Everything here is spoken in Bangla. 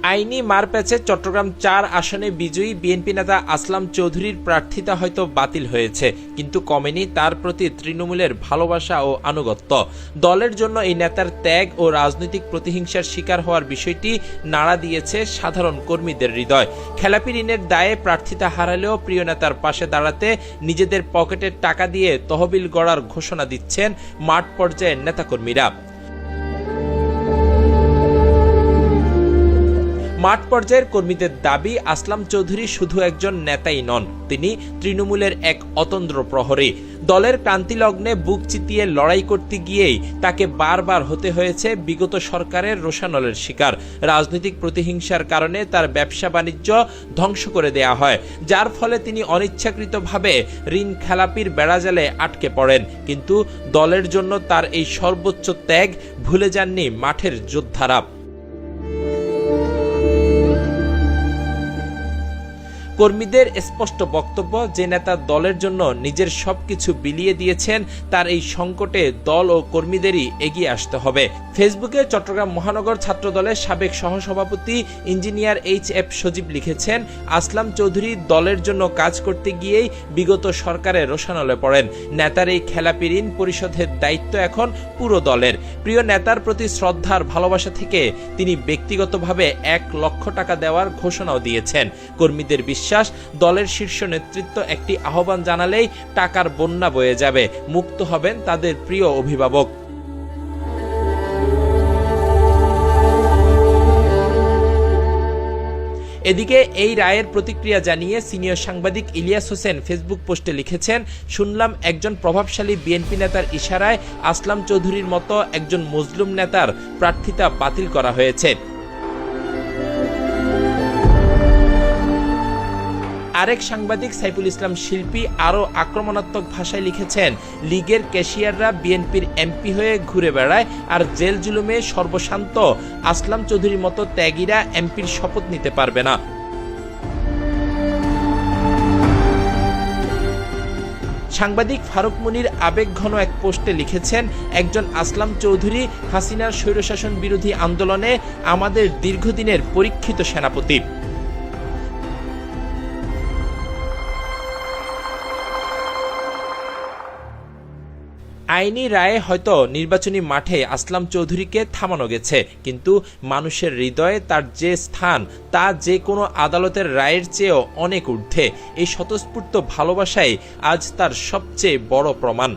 আইনি মারপ্যাচে চট্টগ্রাম ৪ আসনে বিজয়ী বিএনপি নেতা আসলাম চৌধুরীর প্রার্থিতা হয়তো বাতিল হয়েছে, কিন্তু কমেনি তার প্রতি তৃণমূলের ভালোবাসা ও আনুগত্য। দলের জন্য এই নেতার ত্যাগ ও রাজনৈতিক প্রতিহিংসার শিকার হওয়ার বিষয়টি নাড়া দিয়েছে সাধারণ কর্মীদের হৃদয়। খেলাপি ঋণের দায়ে প্রার্থিতা হারালেও প্রিয় নেতার পাশে দাঁড়াতে নিজেদের পকেটের টাকা দিয়ে তহবিল গড়ার ঘোষণা দিচ্ছেন মাঠ পর্যায়ের নেতাকর্মীরা। মাঠ পর্যায়ের কর্মীদের দাবি, আসলাম চৌধুরী শুধু একজন নেতাই নন, তিনি তৃণমূলের এক অতন্দ্র প্রহরী। দলের ক্রান্তিলগ্নে বুক চিতিয়ে লড়াই করতে গিয়েই তাকে বারবার হতে হয়েছে বিগত সরকারের রোষানলের শিকার। রাজনৈতিক প্রতিহিংসার কারণে তার ব্যবসা বাণিজ্য ধ্বংস করে দেয়া হয়, যার ফলে তিনি অনিচ্ছাকৃতভাবে ঋণ খেলাপির বেড়াজালে আটকে পড়েন। কিন্তু দলের জন্য তার এই সর্বোচ্চ ত্যাগ ভুলে যাননি মাঠের যোদ্ধারা। কর্মীদের স্পষ্ট বক্তব্য, যে নেতা দলের জন্য নিজের সবকিছু বিলিয়ে দিয়েছেন, তার এই সংকটে দল ও কর্মীদেরই এগিয়ে আসতে হবে। ফেসবুকে চট্টগ্রাম মহানগর ছাত্র দলের সাবেক সহসভাপতি ইঞ্জিনিয়ার HF সজীব লিখেছেন, আসলাম চৌধুরী দলের জন্য কাজ করতে গিয়েই বিগত সরকারের রোষানলে পড়েন। নেতার এই খেলাপি ঋণ পরিশোধের দায়িত্ব এখন পুরো দলের। প্রিয় নেতার প্রতি শ্রদ্ধার ভালোবাসা থেকে তিনি ব্যক্তিগতভাবে 1 লক্ষ টাকা দেওয়ার ঘোষণাও দিয়েছেন। কর্মীদের বিশ্বাস, দলের শীর্ষ নেতৃত্ব একটি আহ্বান জানালেই টাকার বন্যা বয়ে যাবে, মুক্ত হবেন তাদের প্রিয় অভিভাবক। এদিকে এই রায়ের প্রতিক্রিয়া জানিয়ে সিনিয়র সাংবাদিক ইলিয়াস হোসেন ফেসবুক পোস্টে লিখেছেন, শুনলাম একজন প্রভাবশালী বিএনপি নেতার ইশারায় আসলাম চৌধুরীর মতো একজন মজলুম নেতার প্রার্থিতা বাতিল করা হয়েছে। আরেক সাংবাদিক সাইফুল ইসলাম শিল্পী আরও আক্রমণাত্মক ভাষায় লিখেছেন, লীগের ক্যাশিয়াররা বিএনপির এমপি হয়ে ঘুরে বেড়ায়, আর জেল জুলুমে সর্বশান্ত আসলাম চৌধুরীর মতো ত্যাগীরা এমপির শপথ নিতে পারবে না। সাংবাদিক ফারুক মুনির আবেগঘন এক পোস্টে লিখেছেন, একজন আসলাম চৌধুরী হাসিনার স্বৈরশাসন বিরোধী আন্দোলনে আমাদের দীর্ঘদিনের পরীক্ষিত সেনাপতি। আইনি রায়ে হয়তো নির্বাচনী মাঠে আসলাম চৌধুরীকে থামানো গেছে, কিন্তু মানুষের হৃদয়ে তার যে স্থান, তা যে কোনো আদালতের রায়ের চেয়েও অনেক ঊর্ধ্বে। এই স্বতঃস্ফূর্ত ভালোবাসাই আজ তার সবচেয়ে বড় প্রমাণ।